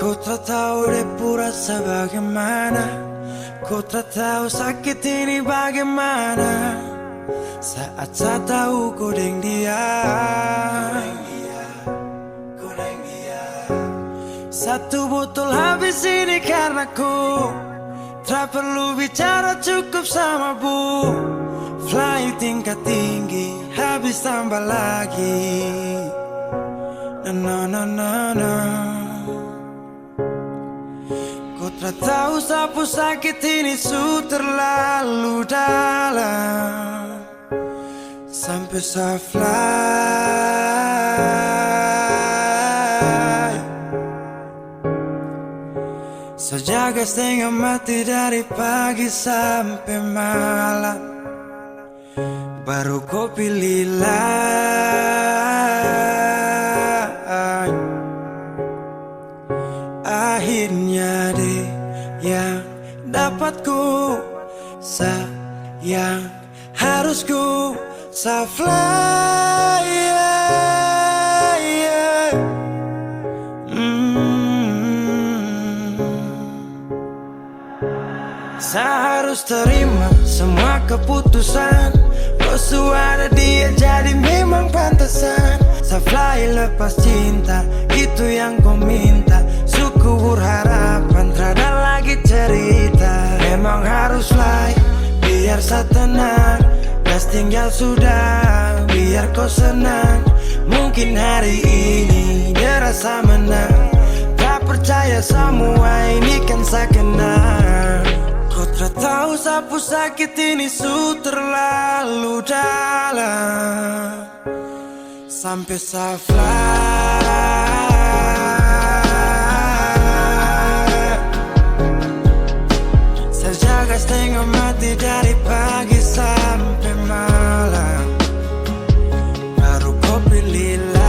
Ku tak tahu depu rasa bagaimana, ku tak tahu sakit ini bagaimana. Saat saya tahu ku deng dia, satu botol habis ini karena ku tak perlu bicara, cukup sama bu. Fly tingkat tinggi, habis tambah lagi. No, no, no, no. Ku tak tahu sapu sakit ini su terlalu dalam, sampai saya fly. Sejaga setengah mati dari pagi sampai malam, baru kau pilih lain. Akhirnya deh yang dapat ku sayang, harus ku fly, yeah, yeah. Saya harus terima semua keputusan. Kau ada dia jadi memang pantasan. Saya fly lepas cinta, itu yang kau minta. Suku berharapan, terada lagi cerita. Memang harus fly, biar saya tenang. Gas tinggal sudah, biar kau senang. Mungkin hari ini dia rasa menang. Tak percaya semua ini kan saya kenal. Kau tak tahu sapu sakit ini su terlalu dalam, sampai saya fly. Saya jaga setengah mati dari pagi sampai malam, baru kau pilih lain.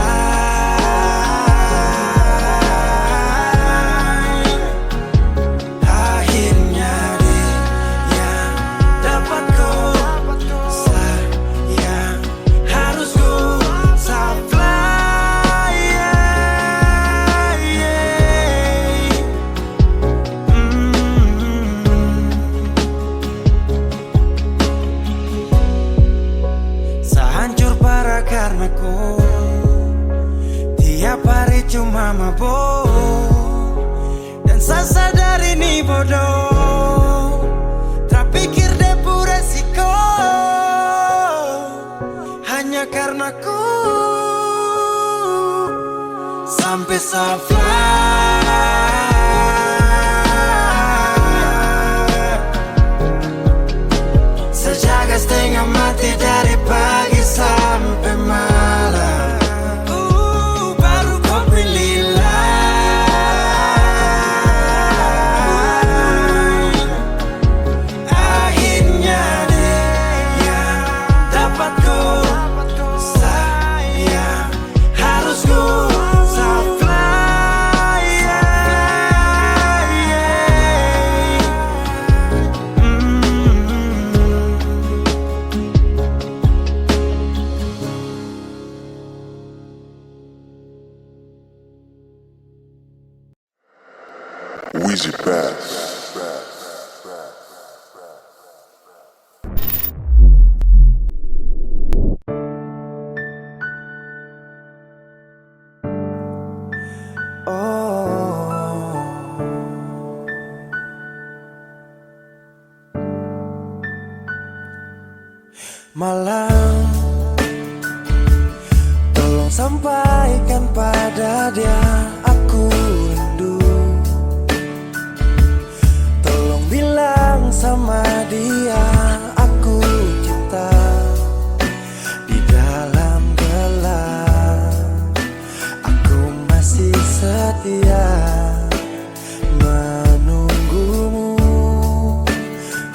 Akhirnya dia yang dapat kau sayang, harus ku fly, yeah, yeah. Saya hancur parah karena ku tiap hari cuma mabuk, dan saya sadar ini bodoh. Tak pikir depu resiko hanya karena ku sampai saya fly. Sejaga setengah mati dari pagi sampai malam, baru kau pilih lain. Akhirnya dia yang dapat ku sayang, harus ku fly, yeah, yeah. Weezy Bass. Malam, tolong sampaikan pada dia aku rindu. Tolong bilang sama dia aku cinta. Di dalam gelap aku masih setia menunggumu.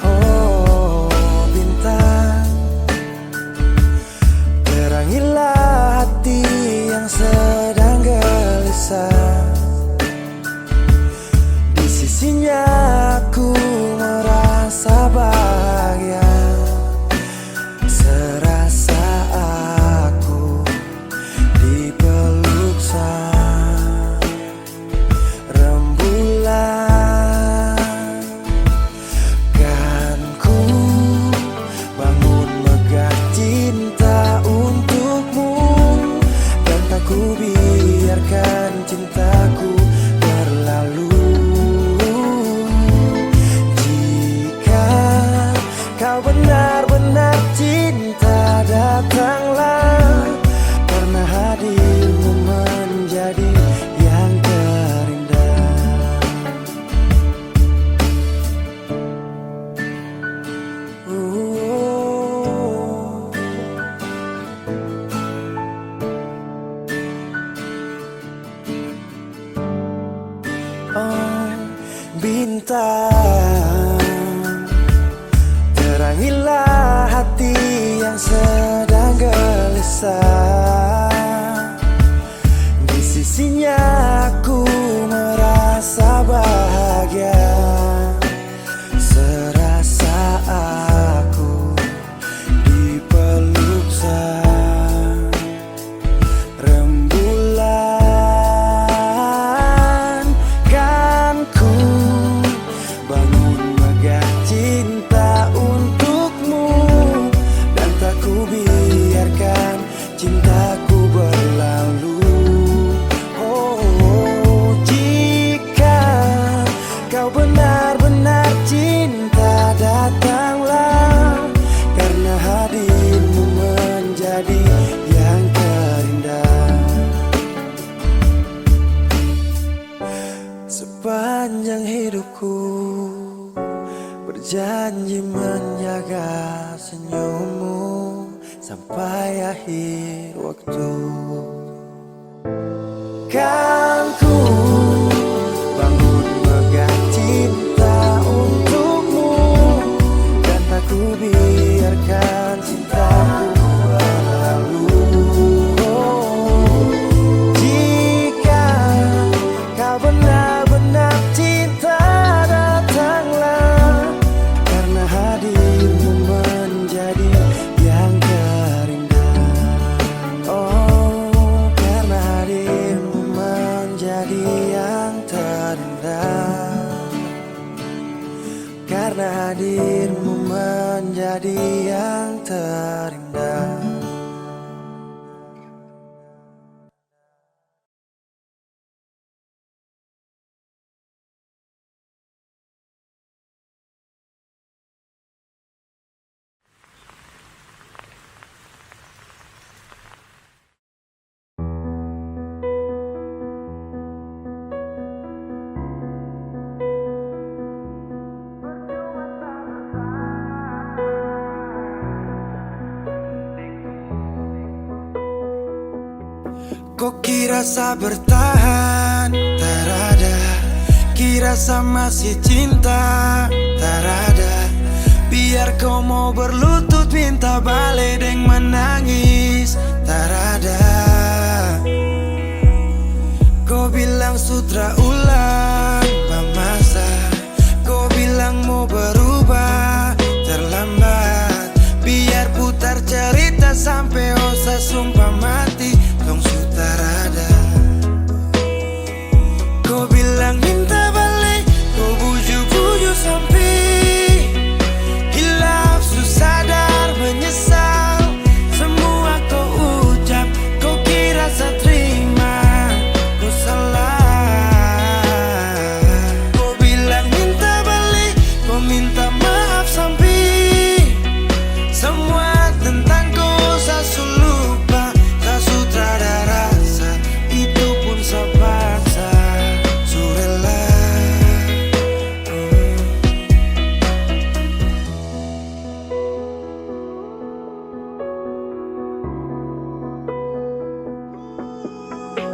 Oh bintang, terangilah hati yang sedang gelisah. rasa. Di sisinya aku merasa bahagia, serasa aku dipeluk sang rembulan. Kan ku bangun megah cinta untukmu, dan tak ku biarkan cintaku berlalu. Oh, jika kau benar-benar cinta, datanglah, karena hadirmu menjadi yang terindah. Sepanjang hidupku berjanji menjaga senyummu sampai akhir waktu. Kan ku bangun megah cinta untukmu, dan tak ku biarkan cintaku berlalu. Oh, jika kau benar-benar cinta, datanglah, karena hadirmu menjadi yang terindah. Oh, karena hadirmu menjadi yang terindah, karena hadirmu menjadi yang terindah. Kok kira sa bertahan? Tak ada. Kira sa masih cinta? Tak ada. Biar kau mau berlutut minta balik deng menangis. Tak ada. Kau bilang sutra ulang masa. Kau bilang mau berubah, terlambat. Biar putar cerita sampai osa sumpah mati. Tong sutarada. Kau bilang minta balik, kau buju-buju sampai hilaf, susah sadar menyesal. Semua kau ucap, kau kira saya terima. Kau salah. Kau bilang minta balik, kau minta maaf sampai semua tentang kau saya lupa. Tak sutradara rasa, itu pun saya paksa. Surela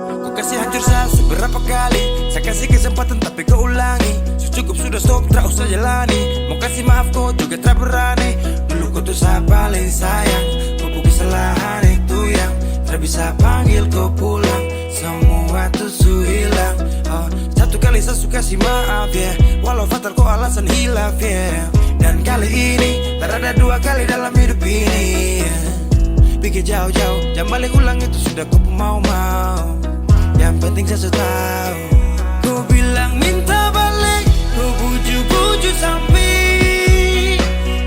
Kau kasih hancur saya seberapa kali. Saya kasih kesempatan tapi kau ulangi. Cukup sudah stop, tak usah jalani. Mau kasih maaf kau juga tak berani. Dulu kau tuh saya paling sayang. Kau bukan kesalahan itu yang tak bisa panggil kau pulang. Semua tuh su hilang. Satu kali saya suka kasih maaf ya, walau fatal kau alasan hilaf ya. Dan kali ini tak ada dua kali dalam hidup ini ya. Pikir jauh-jauh, jangan balik ulang itu sudah kau mau-mau. Yang penting saya tahu. Kau bilang minta balik, kau buju-buju sampai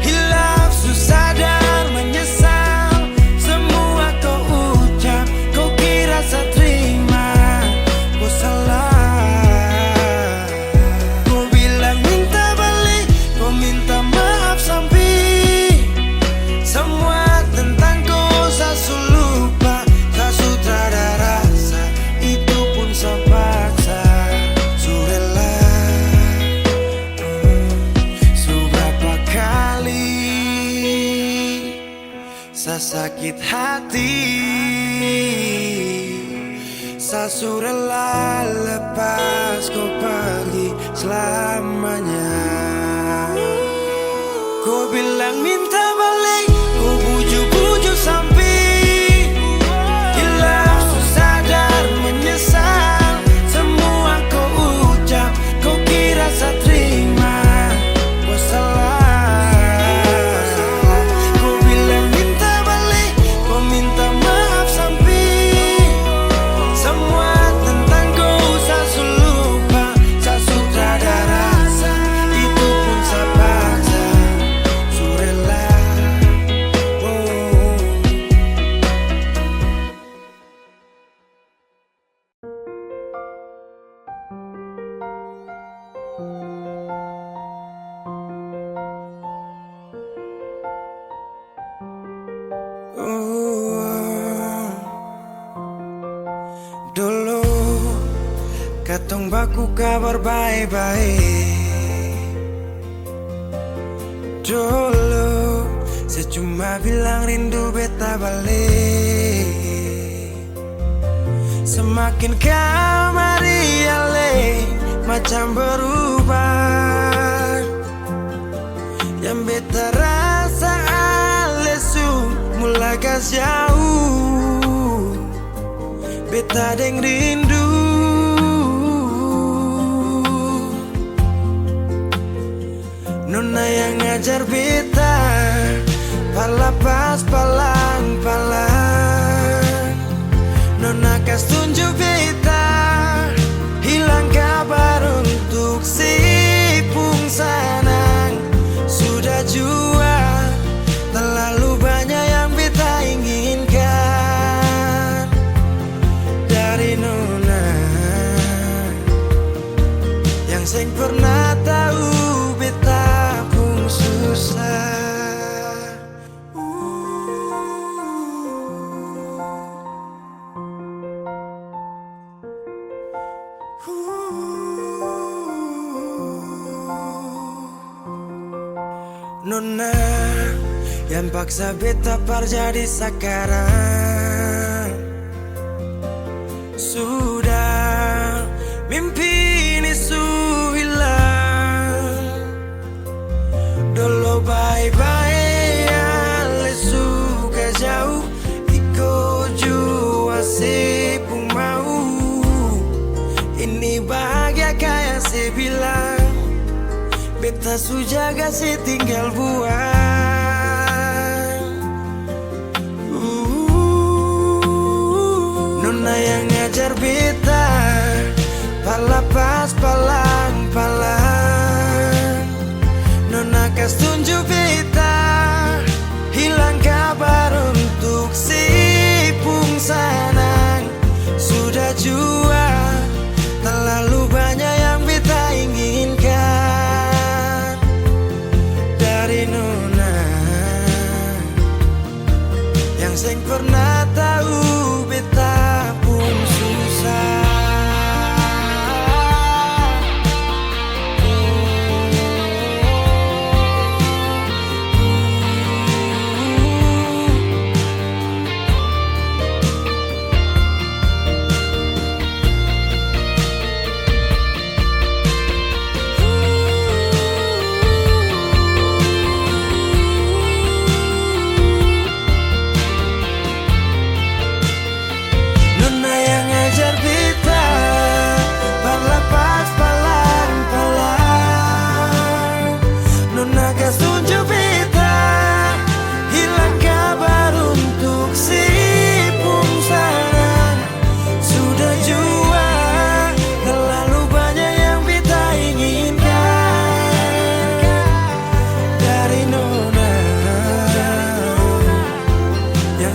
hilaf, susah sadar menyesal. Semua kau ucap, kau kira saya terima. Kau salah. Kau bilang minta balik, kau minta maaf sampai semua tentang kau saya lupa. Tak sutradara rasa, itu pun saya paksa. Surela seberapa kali saya sakit hati. Saya surela lepas kau pergi selamanya. Kau bilang minta balik, kau buju-buju sampai Tong baku kabar baik-baik. Dulu saya cuma bilang rindu beta balik. Semakin kamari ale macam berubah. Yang beta rasa alesu mulai gas jauh. Beta deng rindu. Nona yang ngajar beta palapas palang-palang. Nona kas tunjuk beta hilang kabar untuk si pungsanang. Sudah jua terlalu banyak yang beta inginkan dari Nona yang seng pernah tahu beta pun susah. Nona yang paksa beta par jadi sekarang. Sudah mimpi ini su hilang. Dulu bye-bye ale suka jauh. Iko jua si pun mau. Ini bahagia kayak si bilang. Beta su jaga si tinggal buang. Nona yang ngajar beta palapas palang-palang. Nona kas tunjuk beta hilang kabar untuk si pungsanang. Sudah jua terlalu banyak yang beta inginkan dari Nona yang seng pernah tahu beta pun susah.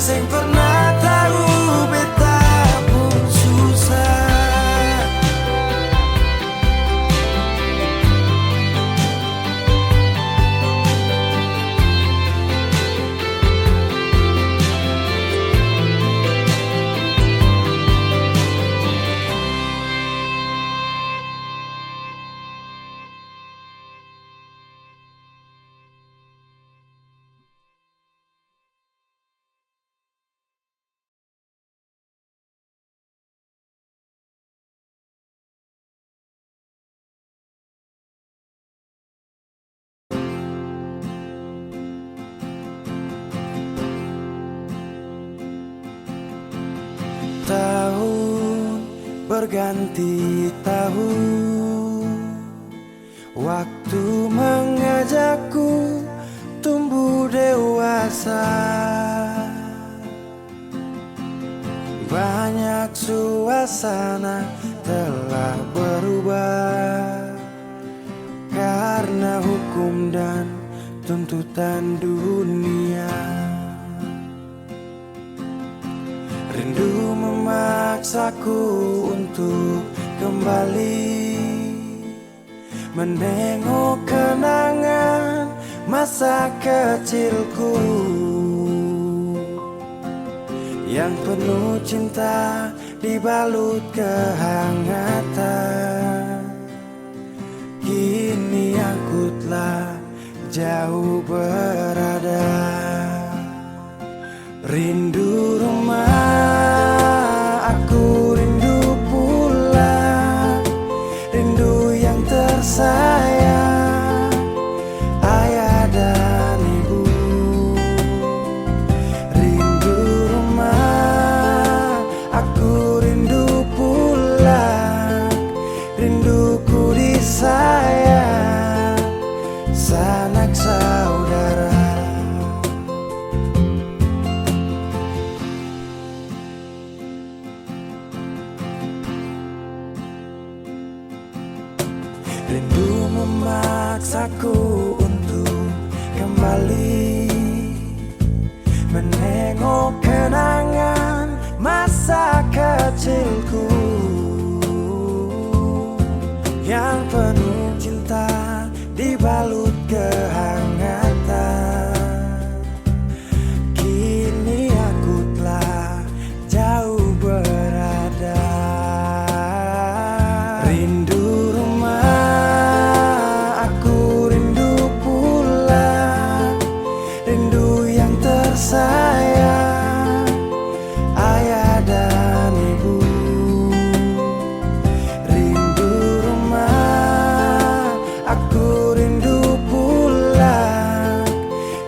Seng pernah tahu beta pun susah. Tahun berganti tahun, waktu mengajakku tumbuh dewasa. Banyak suasana telah berubah karena hukum dan tuntutan dunia. Rindu memaksaku untuk kembali menengok kenangan masa kecilku yang penuh cinta dibalut kehangatan. Kini aku telah jauh berada, rindu rumah, aku rindu pulang, rindu yang tersayang, ayah dan ibu. Rindu rumah, aku rindu pulang, rinduku disayang, sanak saudara. Rindu memaksaku untuk kembali menengok kenangan masa kecilku yang penuh cinta dibalut kehangatan. Kini aku telah jauh berada, rindu rumah, aku rindu pulang, rindu yang tersayang, ayah dan ibu. Rindu rumah, aku rindu pulang,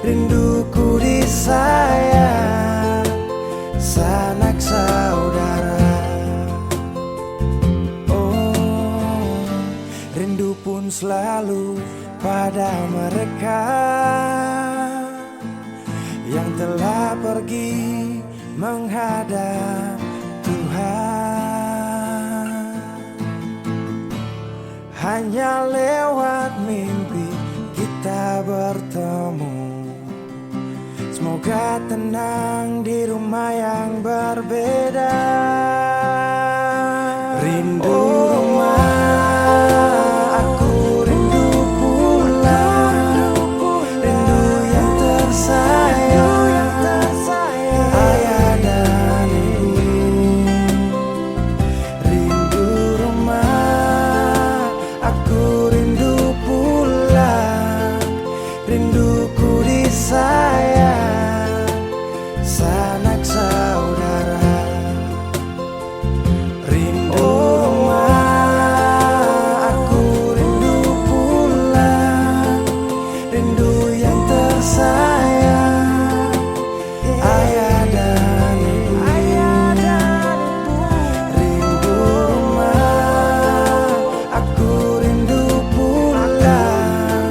rinduku disayang, sanak saudara. Oh, rindu pun selalu pada mereka yang telah pergi menghadap Tuhan. Hanya lewat mimpi kita bertemu. Semoga tenang di rumah yang berbeda. Rindu rumah, aku rindu pulang, rindu yang tersayang, ayah dan ibu. Rindu rumah, aku rindu pulang, rinduku disayang, sanak saudara. Rindu rumah, aku rindu pulang, rindu yang tersayang, ayah dan ibu. Rindu rumah, aku rindu pulang,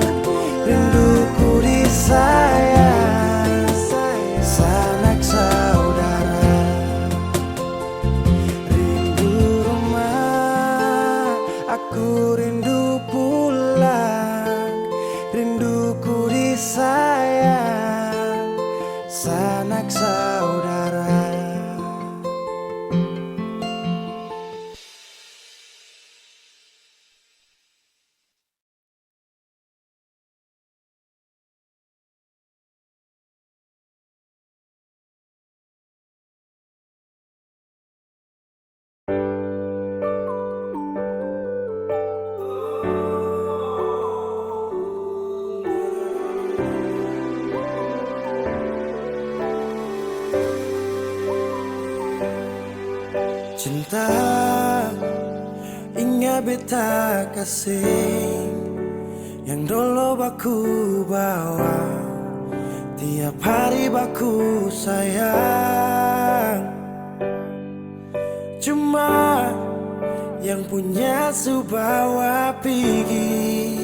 rinduku disayang, sanak saudara. Rindu rumah, aku rindu pulang, rinduku disayang, sanak saudara. Cinta ingat beta kasih yang dulu baku bawa, tiap hari baku sayang. Cuma yang punya subawa pergi,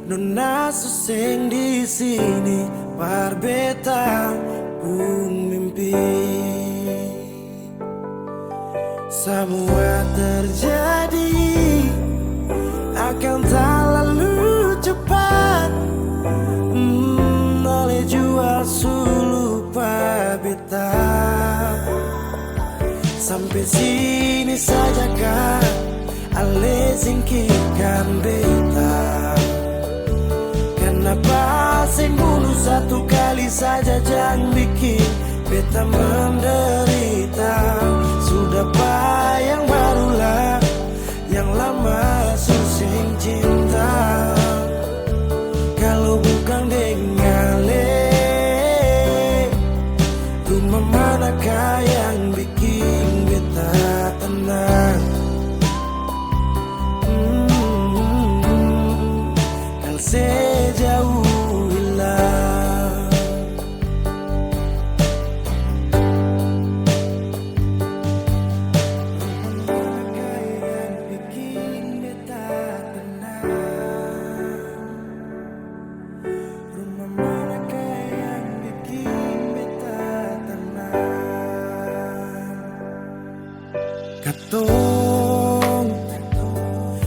nona suseng di sini, barbeta pun mimpi. Semua terjadi akan tak lalu cepat, oleh jual sulupa beta. Sampai sini saja kan, ale singkirkan beta. Kenapa sing bunuh satu kali saja, jangan bikin beta menderita. Sudah payah yang bikin beta tenang. Kal sejauh hilang. Manakah yang bikin beta tenang? Rumah manakah yang bikin beta tenang? Katong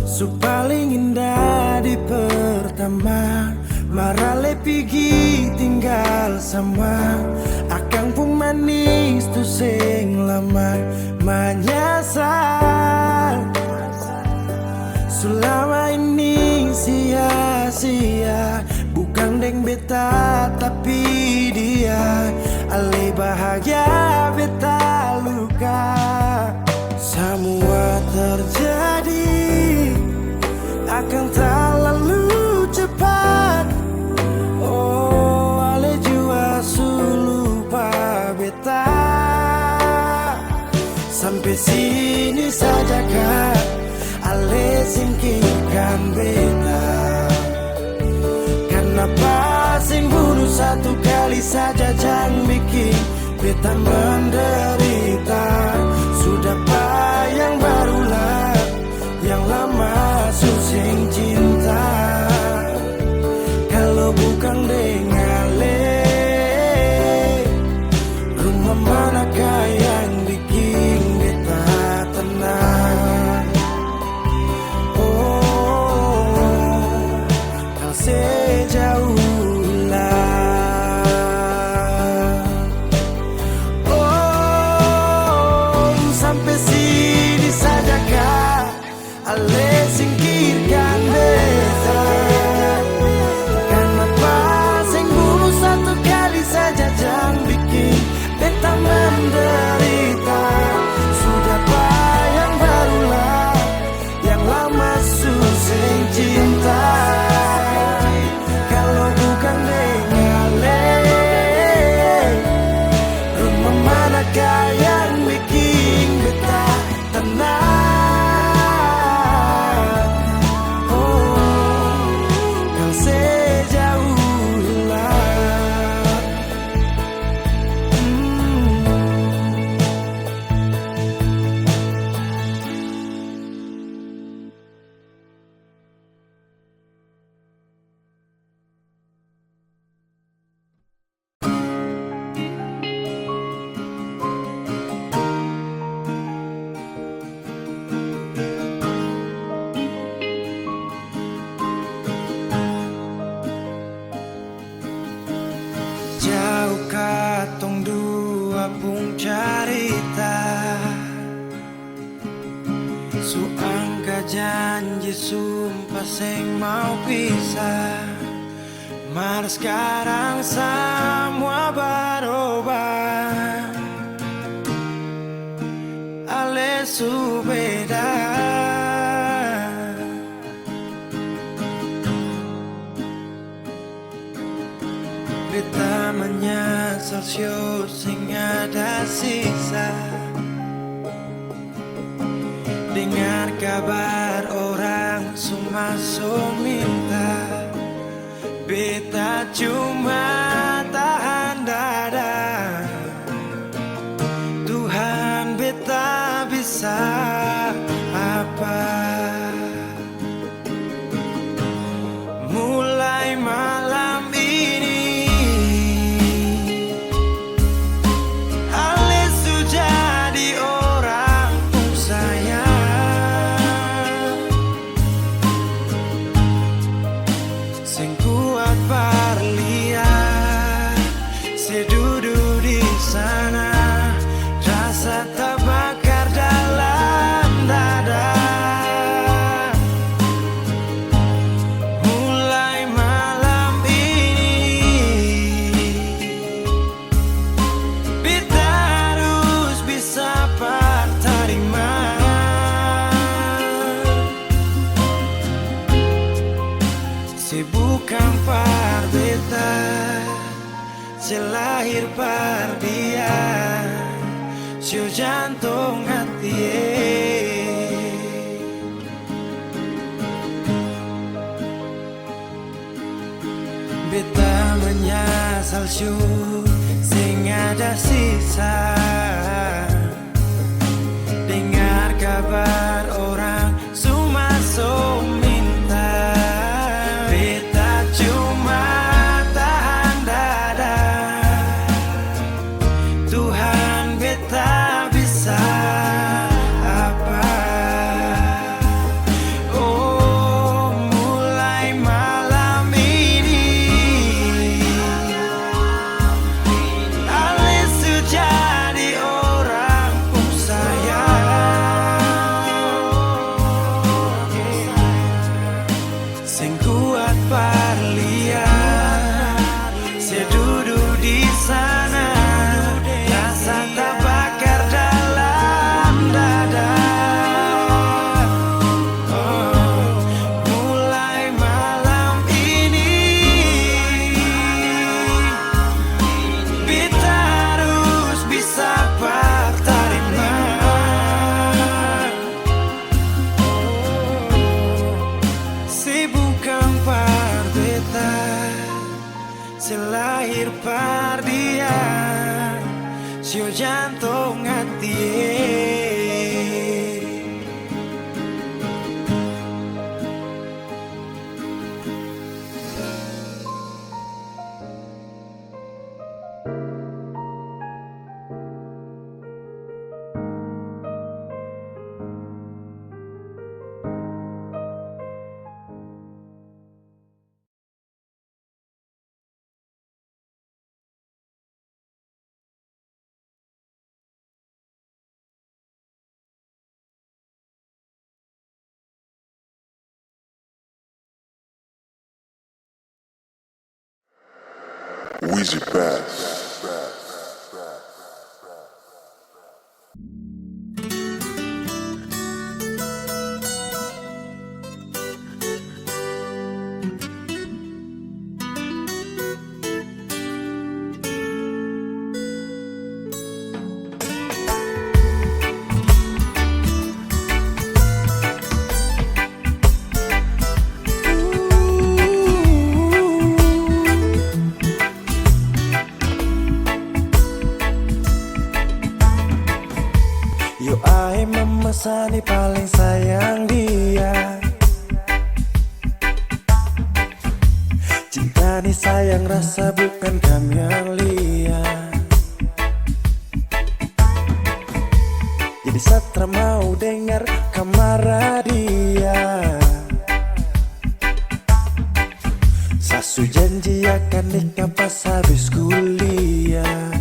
su paling indah di pertama, marale pigi tinggal sama. Akang pun manis tu sing lama menyasar. Selama ini sia-sia, bukan deng beta tapi dia. Ale bahagia beta luka. Semua terjadi akan terlalu cepat. Oh, ale jua su lupa beta. Sampai sini saja kak, ale singkirkan beta. Kenapa sing bunuh satu kali saja, jangan bikin beta menderita. Sudah yang barulah, yang lama susing cinta. Kalau bukan dengan le, rumah manakah yang bikin beta tenang? Oh, kal sejauh hilang. Oh, sampai sini saja kak, ale singkirkan beta. Kenapa sing bunuh satu kali saja, jangan bikin beta menderita. Sudah yang barulah, yang lama susing cinta. Kalau bukan dengan le, rumah manakah yang bikin beta tenang? Oh, kal sejauh hilang. Jauh katong dua pung carita, su angka janji sumpah sing mau pisah. Mar sekarang semua berubah, ale su beda. Beta menyesal sio sing ada sisa. Dengar kabar orang semua minta, beta cuma tahan dada. Tuhan beta bisa apa? Mulai malam ini ale su jadi orang pun sayang. Sing kuat berlian, sedudu di sana, rasa terbakar dalam dada. Mulai malam ini beta harus bisa terima. Si bukan par beta, selahir par dia. Sio jantung hati beta menyesal syu sing ada sisa dengar kabar orang cuma so minta beta cuma tahan dada Tuhan beta bisa apa oh mulai malam ini Alisu jadi orang sayang sing kuat parlian saya duduk di sana rasa terbakar dalam dada oh, mulai malam ini beta harus bisa terima si bukan par beta selahir par dia sio jantung hati Weezy Bass. Yo ai memesani paling sayang dia cinta nih sayang rasa bukan kamelia jadi satra mau dengar kamar dia sasu janji akan nikah pas habis kuliah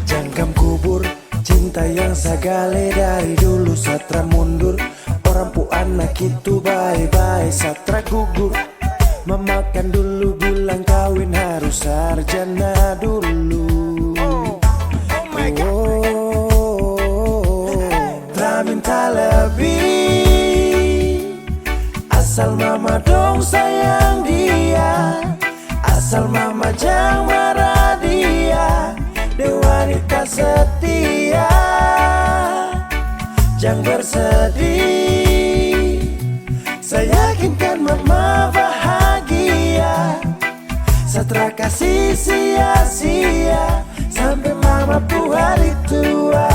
jangkam kubur cinta yang sagale dari dulu satra mundur orang pu anak itu bye-bye satra gugur memakan dulu bilang kawin harus sarjana dulu tak minta lebih asal mama dong sayang dia asal mama jangan marah dia wanita setia jangan bersedih saya yakinkan mama bahagia satra kasih sia-sia sampai mama pu hari tua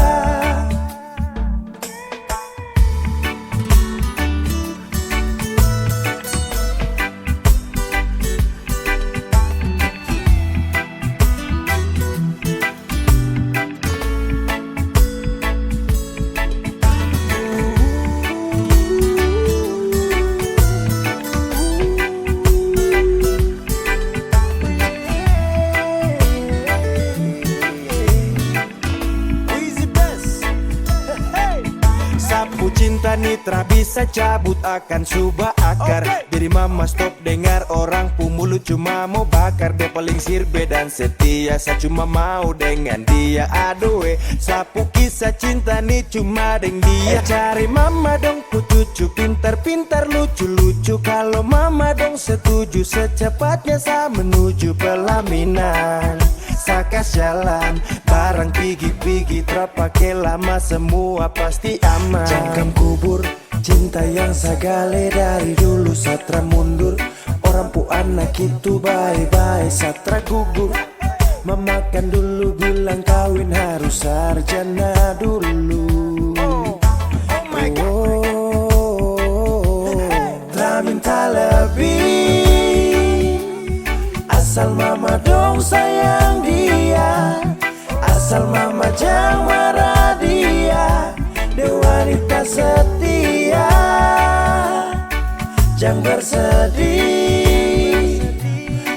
cinta nitra bisa cabut akan subah akar jadi mama stop dengar orang pu mulut cuma mau bakar dia paling sirbe dan setia saya cuma mau dengan dia aduh sapu kisah cinta nih cuma dengan dia cari mama dong pu cucu pintar-pintar lucu-lucu kalau mama dong setuju secepatnya saya menuju pelaminan masa kasialan. Barang pigi-pigi terpakai lama, semua pasti aman. Jangkam kubur cinta yang sagale dari dulu, satra mundur. Orang pu anak itu bye-bye, satra gugur. Memakan dulu bilang kawin harus sarjana dulu. Telah minta lebih, asal mama dong sayang dia, asal mama jangan marah dia. Dia wanita setia, jangan bersedih.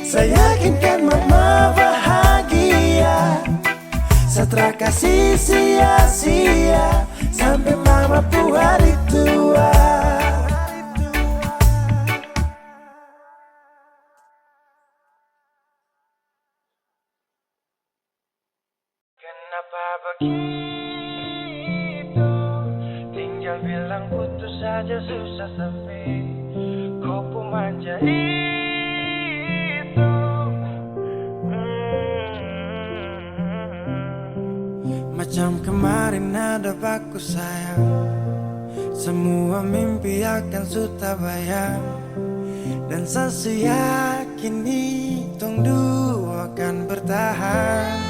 Saya yakinkan mama bahagia, setelah kasih sia-sia sampai mama pu hari tua. Kenapa begitu? Tinggal bilang putus saja susah sampai kau pun manja itu. Macam kemarin ada baku sayang, semua mimpi akan sudah bayang. Dan saya yakin tong dua akan bertahan.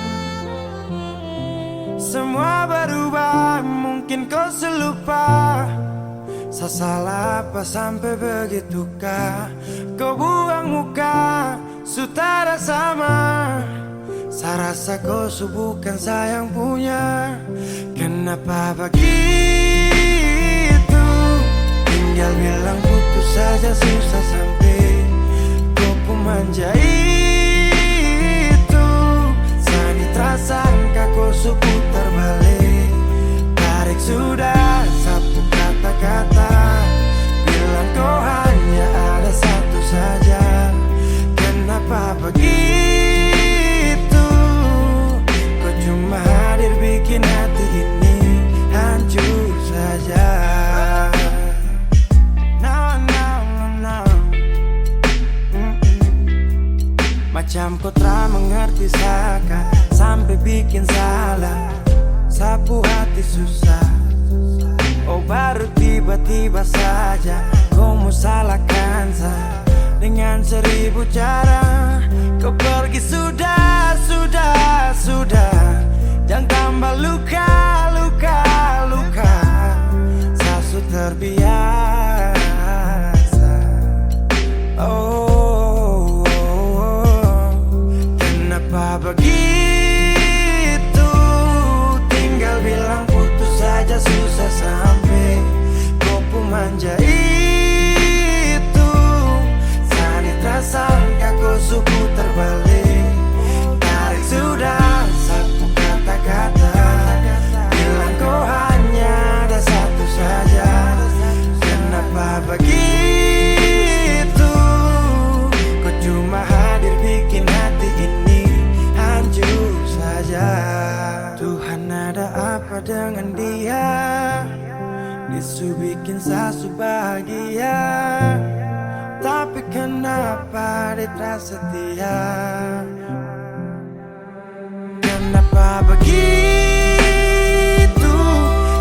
Semua berubah, mungkin kau selupa. Saya salah apa sampai begitukah? Kau buang muka, sutara sama. Saya rasa kau bukan saya yang punya. Kenapa begitu? Tinggal bilang putus saja susah sampai kau pun manja itu. Sani tersangka kau putar balik, tarik sudah sapu kata-kata. Bilang kau hanya ada satu saja. Kenapa begitu? Kau cuma hadir bikin hati ini hancur saja. Macam kau telah mengerti saka sampai bikin salah, sapu hati susah. Oh baru tiba-tiba saja kau mau salahkan saya dengan 1000 cara. Kau pergi sudah. Jangan tambah luka. Saya sudah terbiasa. Oh, kenapa begitu? Tinggal bilang putus saja susah sampai kau pun manja itu. Sani tersangka kau putar balik, tarik sudah sapu kata-kata. Bilang kau hanya ada satu saja. Kenapa begitu? Kau cuma hadir bikin hati ini hancur saja. Tuhan ada apa dengan dia? Disu bikin sasu bahagia, tapi kenapa dia tak setia? Kenapa begitu?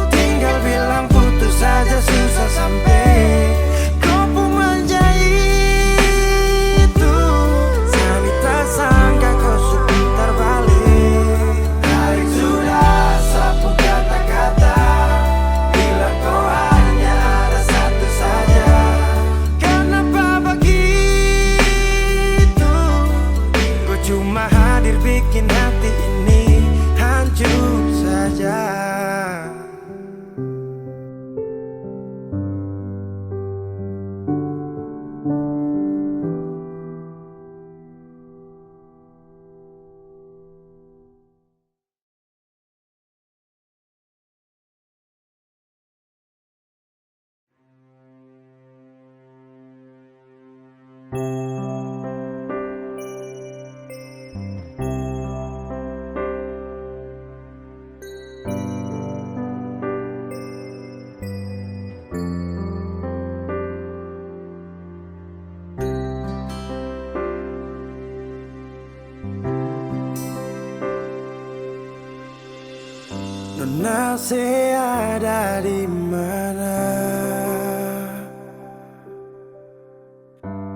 Tinggal bilang putus saja susah sampai kau pun manja itu. Sani tersangka kau putar balik, tarik sudah sapu kata-kata. Bilang kau hanya ada satu saja. Kenapa begitu? Kau cuma hadir bikin hati ini Nona se ada di mana?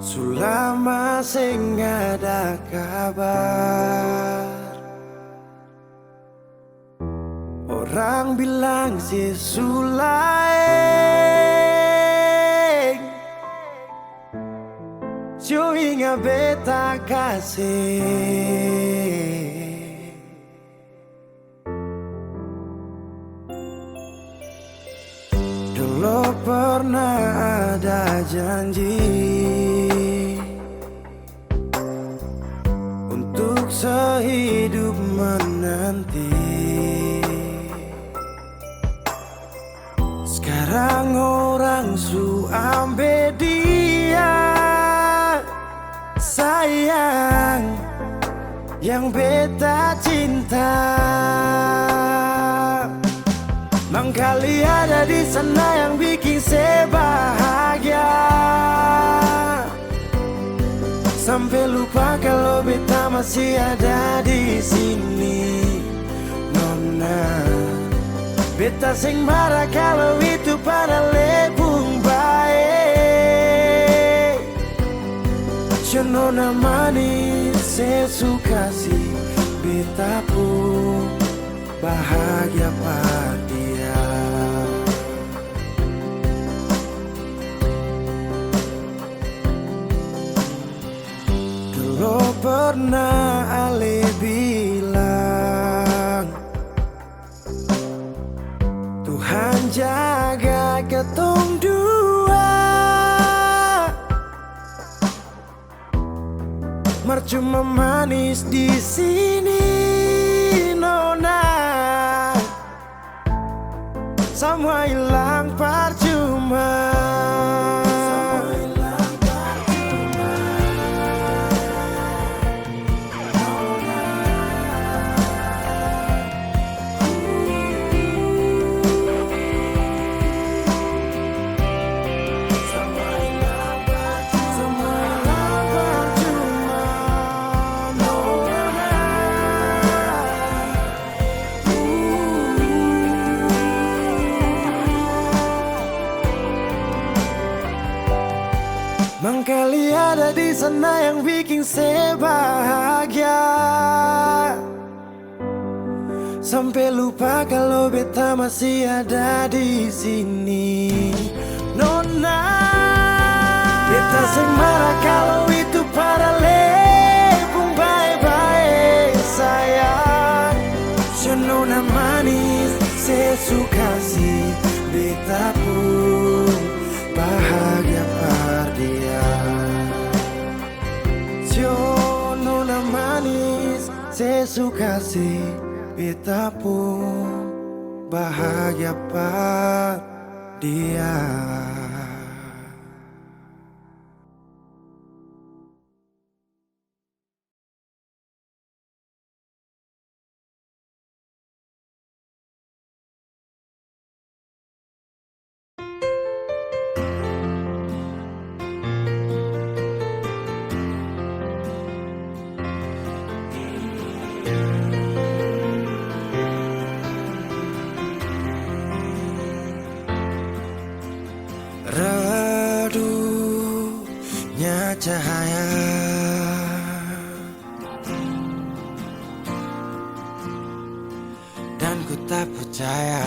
Sulama sing ada kabar. Orang bilang si Sulaeng Sio inga beta kasih. Dulu pernah ada janji untuk sehidup menanti. Sekarang orang su ambil dia, sayang, yang beta cinta. Mangkali ada di sana yang bikin saya bahagia, sampai lupa kalau beta masih ada di sini. Nona, beta sing marah kalau itu pada lebung baik. Nona manis, saya suka sih beta pun bahagia pada dia. Dulu pernah Ale bilang Tuhan jaga ketong dua, mercuma manis di sini. Nona, semua hilang percuma. Mangkali ada di sana yang bikin saya bahagia, sampai lupa kalau beta masih ada di sini. Nona, beta sing marah kalau itu pada lebung baik-baik, sayang. Nona manis, saya suka sih beta pun bahagia pada dia. Nona manis, saya suka sih beta pun bahagia pada dia. Redupnya cahaya dan ku tak percaya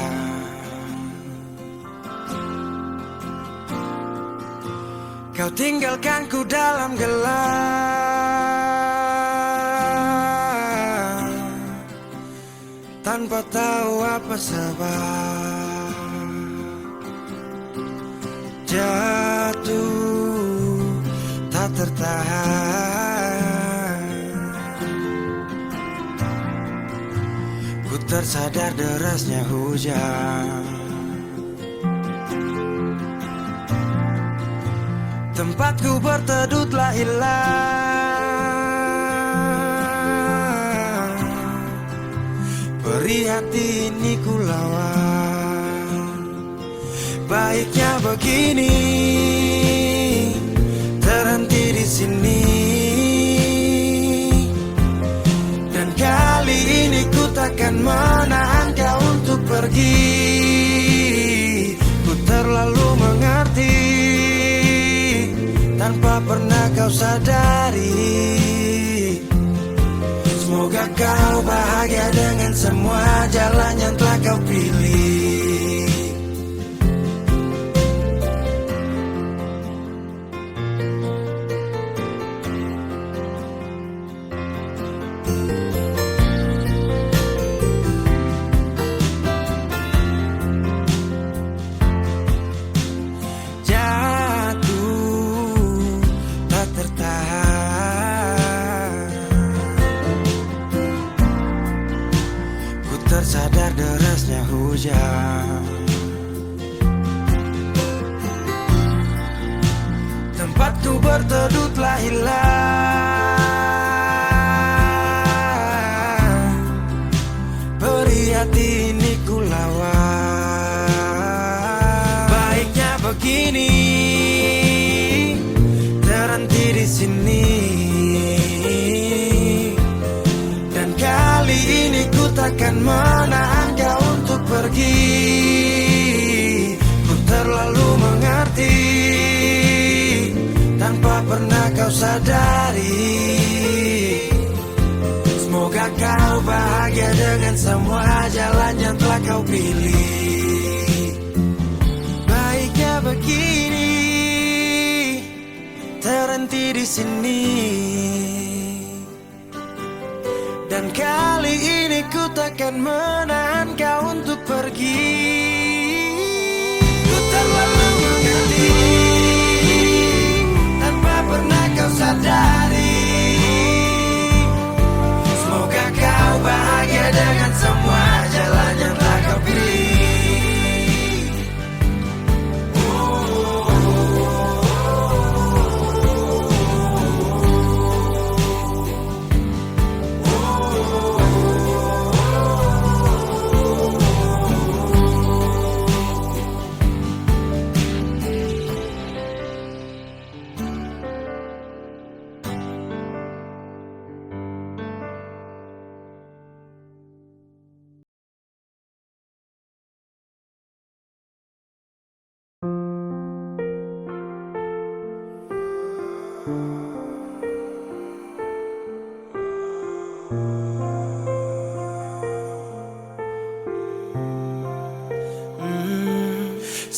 kau tinggalkan ku dalam gelap tanpa tahu apa sebab. Jatuh tak tertahan, ku tersadar derasnya hujan. Tempatku berteduh telah hilang, perih hati ini ku lawan. Baiknya begini, terhenti di sini. Dan kali ini ku takkan menahan kau untuk pergi. Ku terlalu mengerti tanpa pernah kau sadari. Semoga kau bahagia dengan semua jalan yang telah kau pilih. Jatuh tak tertahan, ku tersadar derasnya hujan. Tempatku berteduh telah hilang, perih hati ini ku lawan. Baiknya begini, terhenti di sini. Dan kali ini ku takkan menahan kau untuk pergi. Ku terlalu mengerti tanpa pernah kau sadari. Semoga kau bahagia dengan semua jalan yang telah kau pilih. Baiknya begini, terhenti di sini. Dan kali ini ku takkan menahan kau untuk pergi. Ku terlalu mengerti tanpa pernah kau sadari. Semoga kau bahagia dengan semua jalan yang telah kau pilih.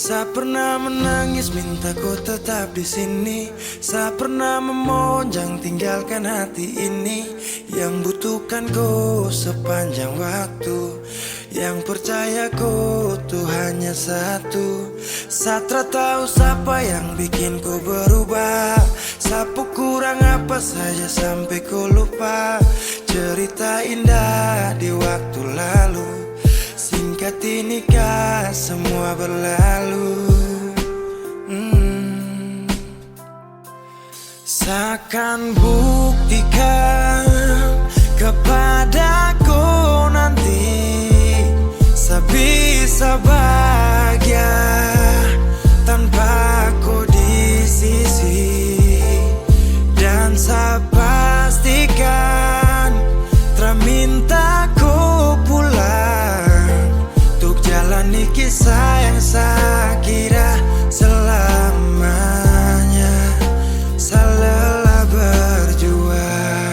Saya pernah menangis minta kau tetap di sini. Saya pernah memohon jangan tinggalkan hati ini. Yang butuhkan kau sepanjang waktu, yang percaya kau tuh hanya satu. Saya tahu siapa yang bikin kau berubah. Sapu kurang apa saja sampai kau lupa cerita indah di waktu lalu. Singkat ini kah semua berlalu. Seakan buktikan kepadaku nanti saya bisa bahagia tanpa kau di sisi. Dan saya pastikan terminta kau pulang untuk jalani kisah yang saya kira selamanya. Saya lelah berjuang,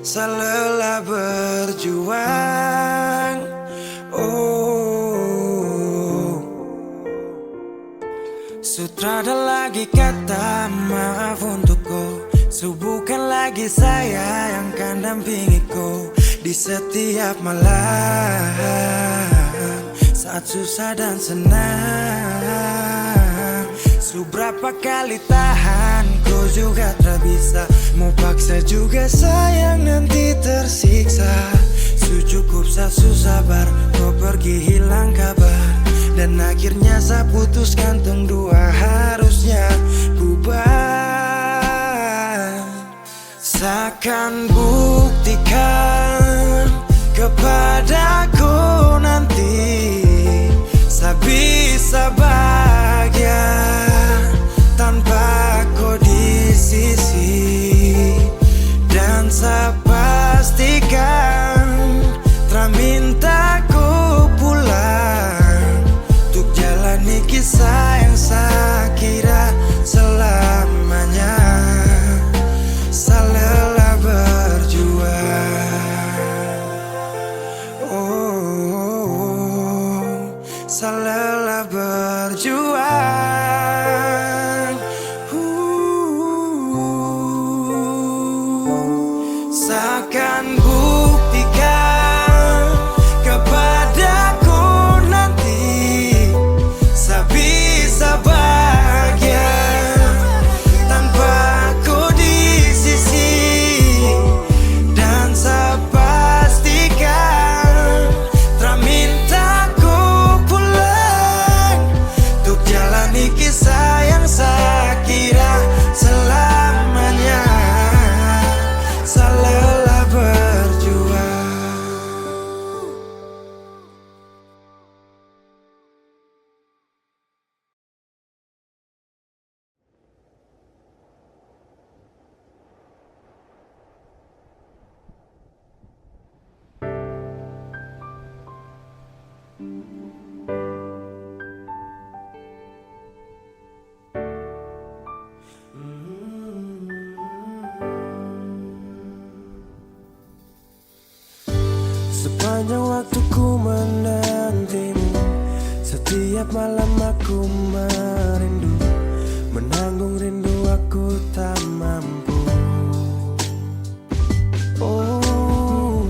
saya lelah berjuang. Sutrada lagi kata maaf untuk kau. Bukan lagi saya yang akan dampingi kau di setiap malam saat susah dan senang. Seberapa kali tahan kau juga tak bisa. Mau paksa juga sayang nanti tersiksa. Cukup saya sabar kau pergi hilang kabar. Dan akhirnya saya putuskan tong dua harusnya bubar. Seakan buktikan kepadaku nanti saya bisa bahagia tanpa kau di sisi. Dan saya pastikan Tra minta ku pulang untuk jalani kisah yang sakira selamanya. Salah berjuang, oh, salah berjuang. Seakan buktikan kepadaku nanti bisa bahagia tanpa ku di sisi. Dan sepastikan Tra minta ku pulang untuk jalani kisah yang sakira selamanya. Salah berjuang. Sepanjang waktu ku menantimu, setiap malam aku merindu, menanggung rindu aku tak mampu. Oh,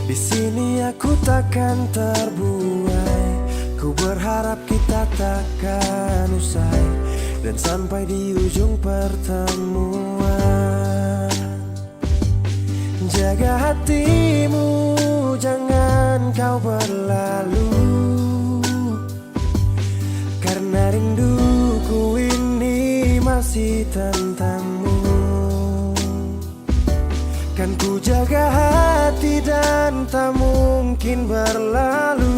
di sini aku takkan terbuai. Ku berharap kita takkan usai dan sampai di ujung pertemuan. Jaga hatimu, jangan kau berlalu, karena rinduku ini masih tentangmu. Kan ku jaga hati dan tak mungkin berlalu.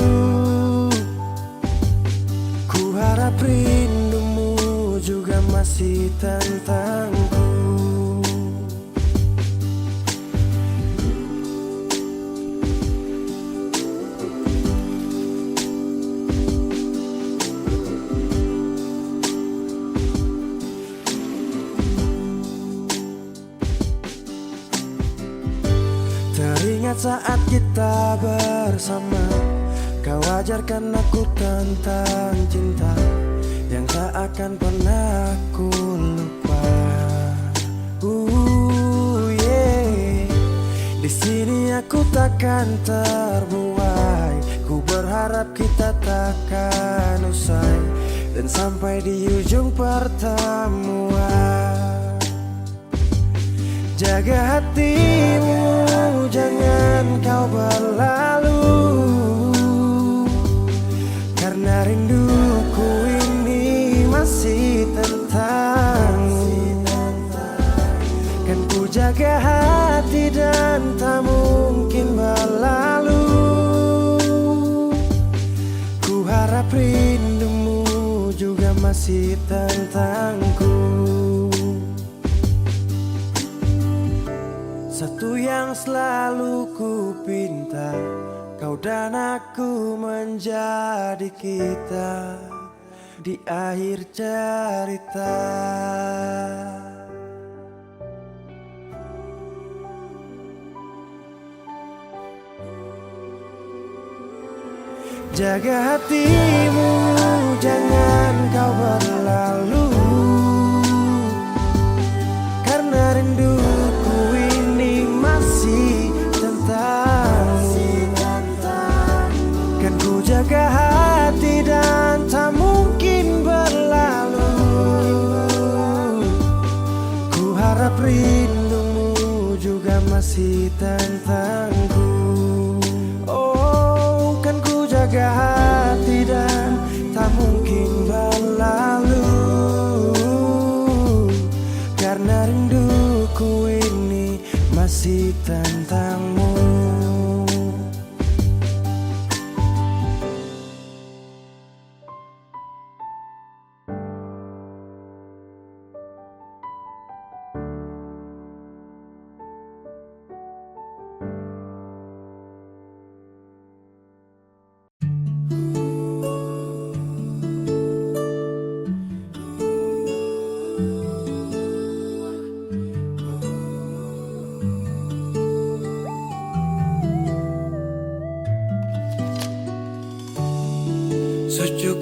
Ku harap rindumu juga masih tentangku. Teringat saat kita bersama, kau ajarkan aku tentang cinta yang tak akan pernah aku lupa. Yeah. Di sini aku takkan terbuai. Ku berharap kita takkan usai dan sampai di ujung pertemuan. Jaga hatimu, jangan kau berlalu, karena rinduku ini masih tentangmu. Kan ku jaga hati dan tak mungkin berlalu. Ku harap rindumu juga masih tentangku. Satu yang selalu ku pinta, kau dan aku menjadi kita di akhir cerita. Jaga hatimu, jangan kau berlalu, karena rinduku ini masih tentangmu. Kan ku jaga hati dan tak mungkin berlalu. Ku harap rindumu juga masih tentangku. Oh, kan ku jaga hati dan tak mungkin berlalu, karena rinduku ini masih tentangmu.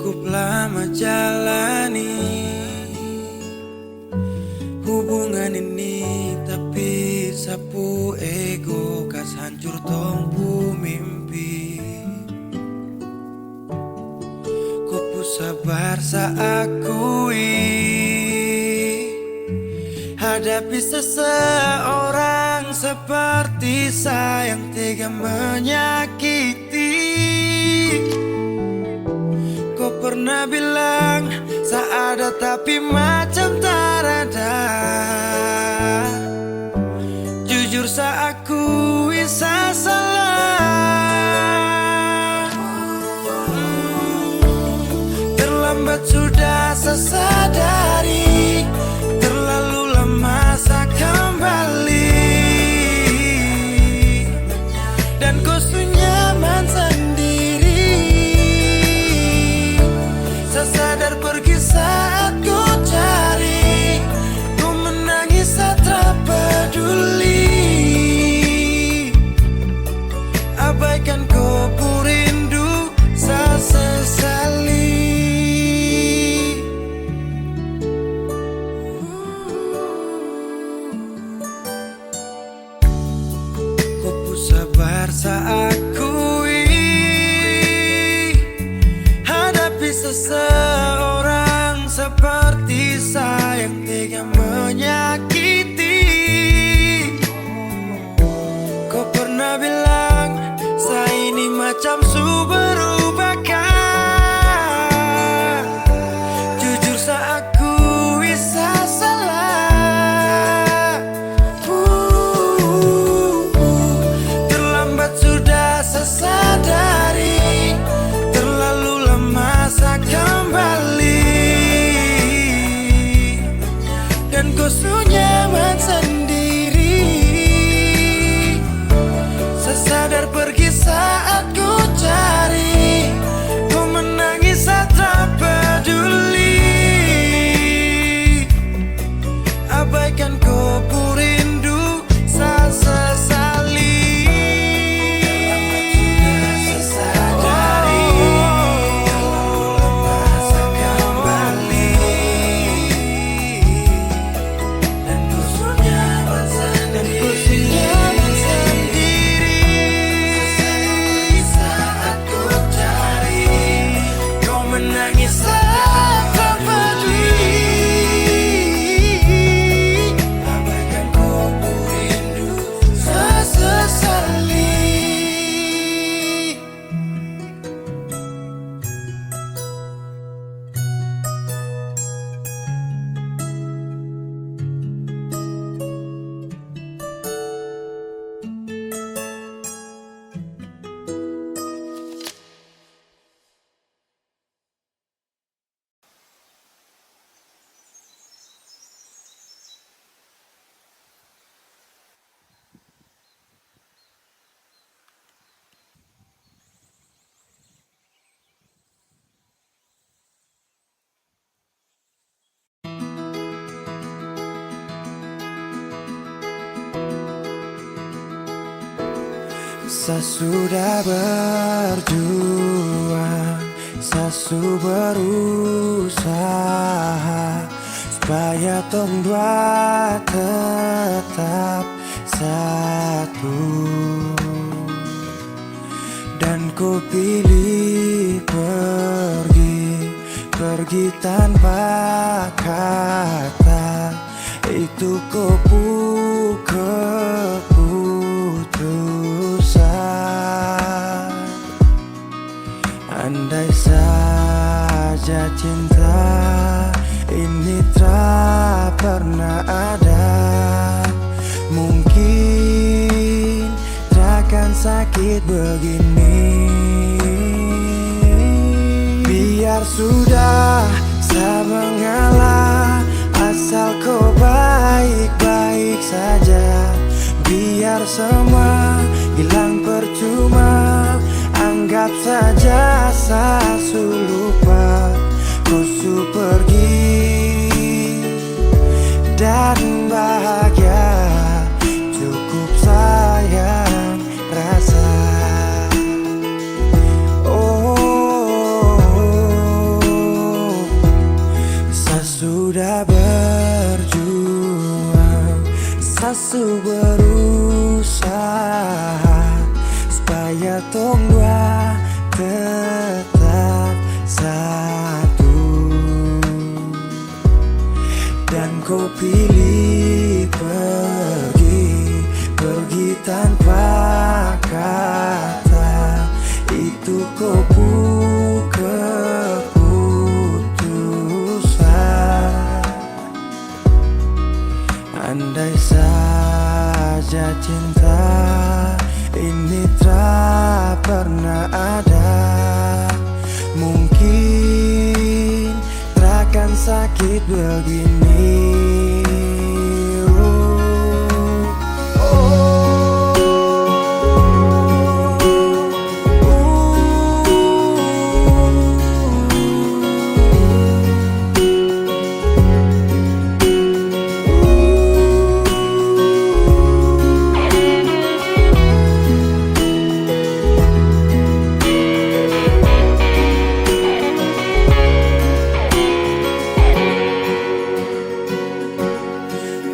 Cukup lama jalani hubungan ini, tapi sapu ego kas hancur tompu mimpi. Ku sabar seakui hadapi seseorang seperti saya yang tega menyakiti. Kau pernah bilang seada tapi macam tak ada. Jujur saya akui saya salah. Terlambat sudah saya sadari, terlalu lama saya kembali. Dan kau nyaman sendiri. Saya sadar pergi saat ku cari, ku menangis saat tak peduli. Abaikan kau rindu, saya sesali. Ku sabar saya akui hadapi seseorang seperti saya yang tega menyakiti. Kau pernah bilang saya ini macam berubahkan. Jujur saya akui saya salah. Terlambat sudah saya sadari, terlalu lama saya kembali. Dan kau nyaman sendiri. Saya sadar pergi saat ku cari, ku menangis saat tak peduli. Abaikan kau rindu, saya sesali. Sadari, terlalu lama saya kembali. Dan kau nyaman sendiri. Saat ku cari, kau menangis saat tak peduli. Abaikan kau rindu, saya sesali. Saya sudah berjuang, saya sudah berusaha supaya tong dua tetap satu. Dan ku pilih pergi tanpa kata. Itu keputusan. Andai saja cinta ini tak pernah ada, mungkin takkan sakit begini. Biar sudah saya mengalah, asal kau baik-baik saja. Biar semua hilang percuma, anggap saja saya lupa. Kau pergi dan bahagia, cukup sayang rasa. Oh, Tong dua tetap satu, dan kau pilih pergi tanpa kata. Itu kau keputusan. Andai saja cinta ini tak pernah ada, mungkin takkan sakit begini.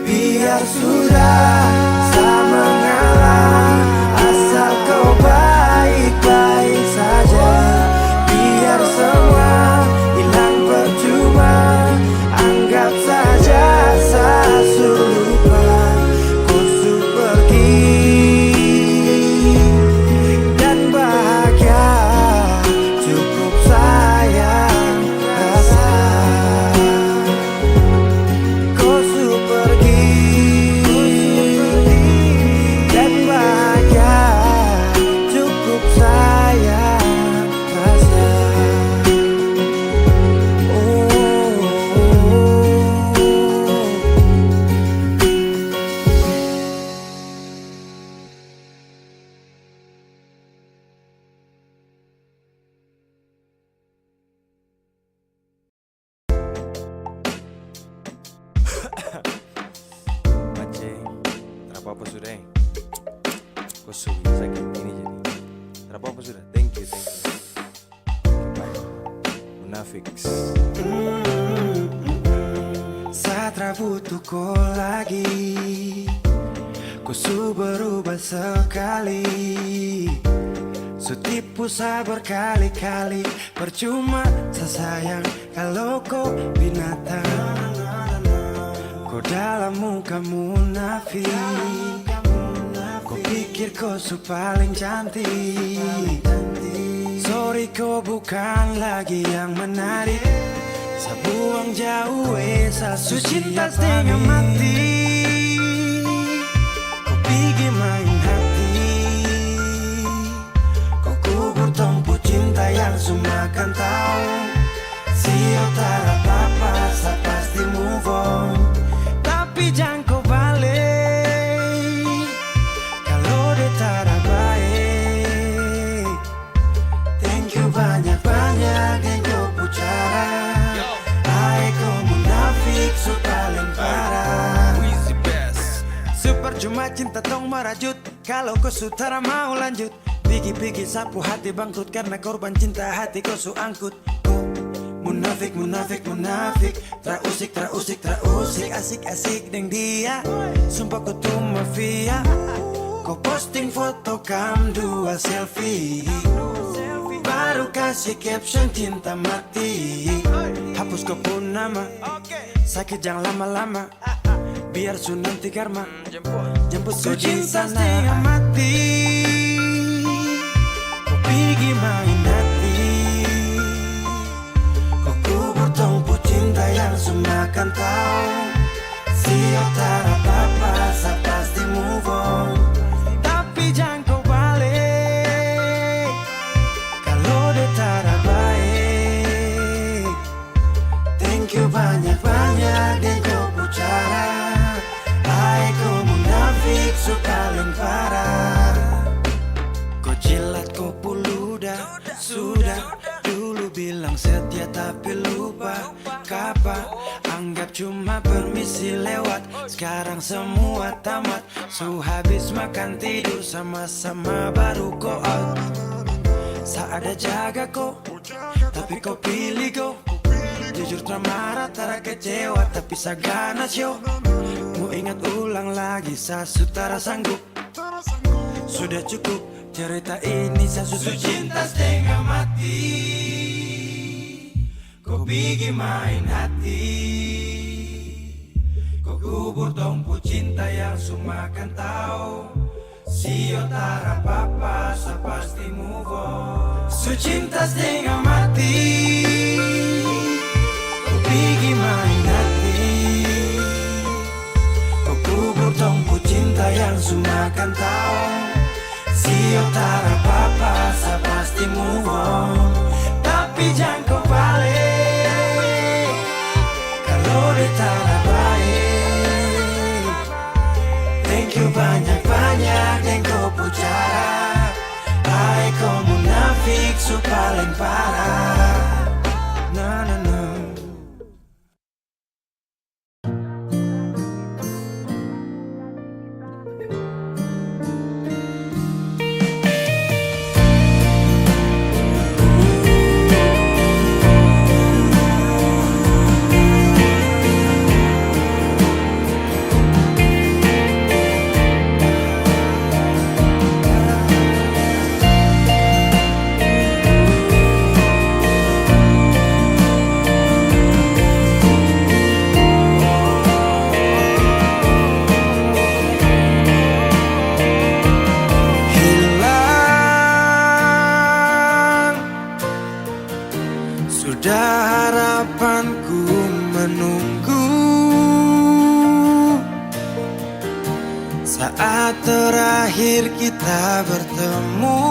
Biar sudah tak mengalah, asal kau baik-baik saja. Biar semua hilang percuma, anggap saja sasu lupa. Kau su pergi dan bahagia, cukup sayang rasa. Kau su pergi dan bahagia, cukup sayang rasa. Macem, tak apa-apa sudah. Kau sudah sakit ini jadi. Tak apa-apa sudah. Thank you. Bye. Munafiks. Saat butuh kau lagi, kau su berubah sekali. Su tipu saya berkali-kali. Percuma sayang kalau kau binatang. Kau dalam muka munafik, kau pikir kau su paling cantik. Sorry kau bukan lagi yang menarik. Saya buang jauh su cinta setengah mati. Kau pergi main hati, kau kubur tumpu cinta yang su makan tahu. Sio tak apa-apa, saya pasti move on. Tapi jangan kau balik kalau dia tak ada baik. Thank you banyak-banyak yang kau pucara. Hai kau munafik su paling parah. Super cuma cinta tong merajut. Kalau kau su tak mau lanjut, pigi-pigi sapu hati bangkrut karena korban cinta hati kau su angkut. Munafik, terusik, asik-asik deng dia. Sumpah kau tuh mafia. Kau posting foto kam dua selfie, baru kasih caption cinta mati. Hapus kau pun nama, sakit jangan lama-lama. Biar su nanti karma jemput kau cinta setengah mati. Kau pergi main hati, tumpu cinta yang semakan tahu. Sio tak apa-apa, saya pasti move on. Tapi jangan kau balik kalau dia tak ada baik. Thank you banyak-banyak dan kau pucara. Hai kau munafik su paling parah. Kau jilat kau puludah, sudah dulu bilang setia tapi lupa kapan. Anggap cuma permisi lewat, sekarang semua tamat. Su habis makan tidur sama-sama baru kau out. Saat ada jaga kau, tapi kau pilih kau. Jujur tak marah, tak kecewa, tapi sagana show. Mau ingat ulang lagi, saya sutara sanggup. Sudah cukup cerita ini saya susu cinta setengah mati. Kau pergi main hati, kau kubur tompu cinta yang semua kan tahu. Sio tara papa, sa pasti move on. Su cinta setengah mati, kau pergi main hati, kau kubur tompu cinta yang semua kan tahu. Sio tara papa, sa pasti move on. Tapi jangan kau balik kalau dia tara baik. Thank you banyak-banyak dan kau pucara. Hai kau munafik su paling parah. Na na na. Sudah harapanku menunggu saat terakhir kita bertemu.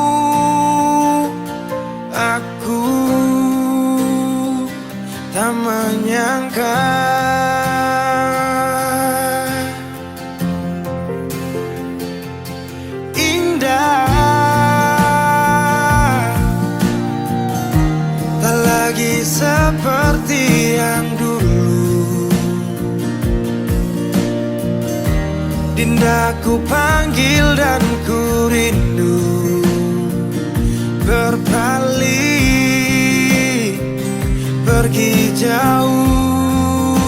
Aku tak menyangka indah lagi seperti yang dulu. Dinda ku panggil dan ku rindu, berpaling pergi jauh.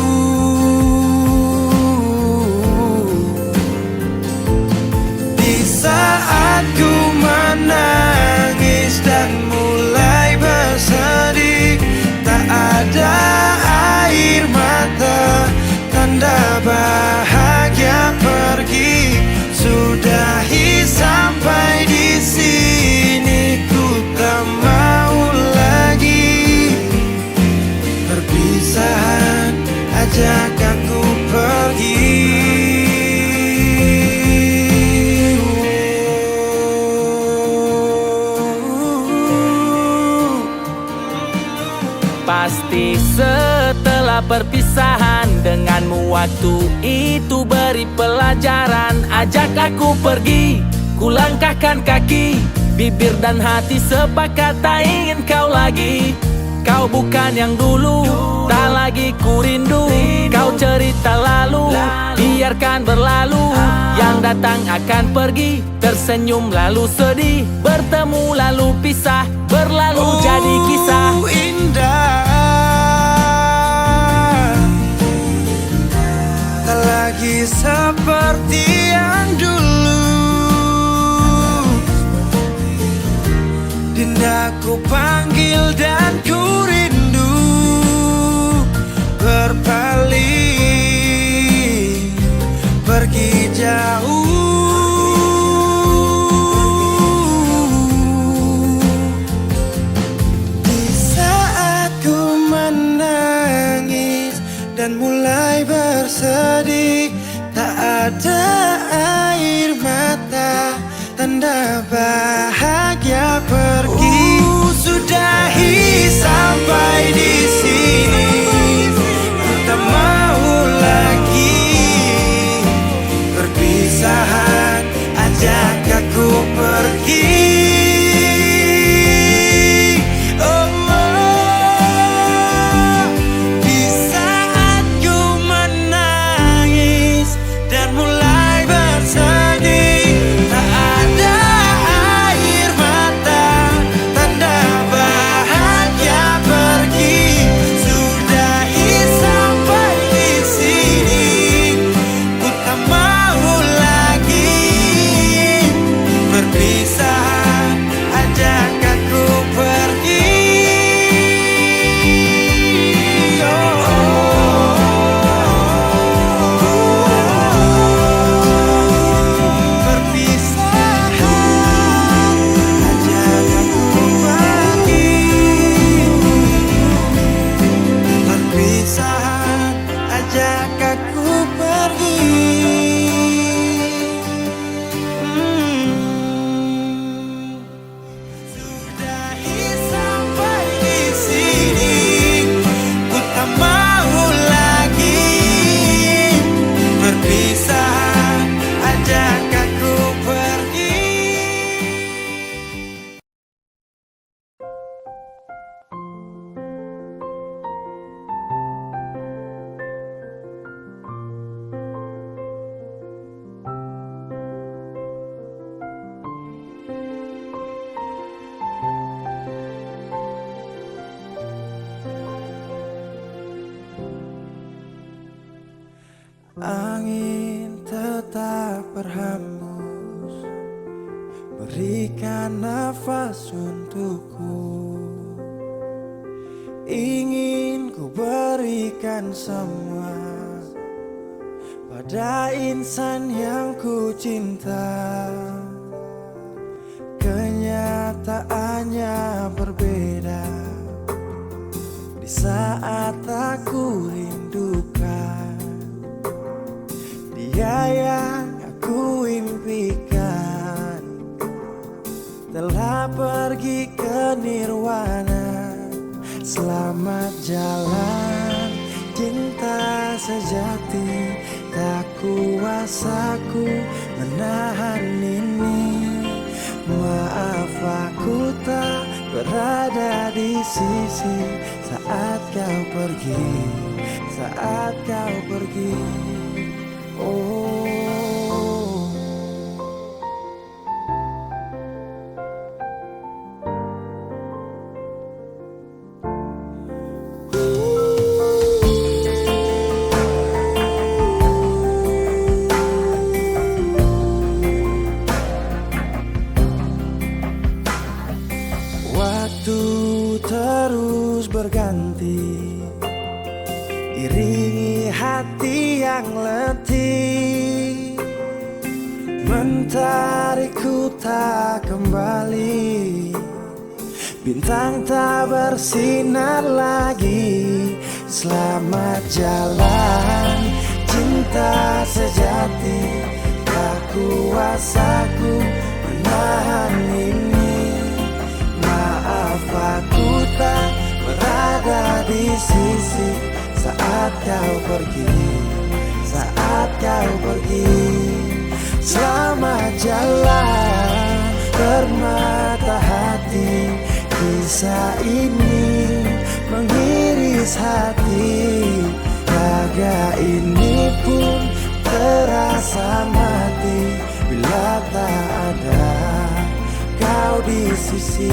Di saat ku menangis dan mulai bersedih, tak ada air mata, tanda bahagia pergi. Sudahi sampai di sini, ku tak mau lagi. Perpisahan ajak aku pergi. Pasti setelah perpisahan denganmu, waktu itu beri pelajaran. Ajak aku pergi, ku langkahkan kaki, bibir dan hati sepakat tak ingin kau lagi. Kau bukan yang dulu, tak lagi ku rindu. Kau cerita lalu, biarkan berlalu. Yang datang akan pergi, tersenyum lalu sedih, bertemu lalu pisah, berlalu jadi kisah indah. Tak lagi seperti yang dulu. Dinda ku panggil dan ku rindu, berpaling pergi jauh. Di saat ku menangis dan mulai bersedih, tak ada air mata, tanda bahagia pergi. Sudahi sampai di sini, ku tak mau lagi. Perpisahan ajak aku pergi. Pergi. berikan nafas untukku. Ingin ku berikan semua pada insan yang ku cinta. Kenyataannya berbeda di saat aku rindukan dia yang aku impikan, telah pergi ke nirwana. Selamat jalan cinta sejati, tak kuasaku menahan ini. Maaf aku tak berada di sisi saat kau pergi, saat kau pergi. Oh. Waktu terus berganti, iringi hati yang letih, mentarikku tak kembali. Bintang tak bersinar lagi. Selamat jalan cinta sejati, tak kuasaku menahan ini. Maaf aku tak berada di sisi saat kau pergi, saat kau pergi. Selamat jalan permata hati, kisah ini mengiris hati. Raga ini pun terasa mati bila tak ada kau di sisi.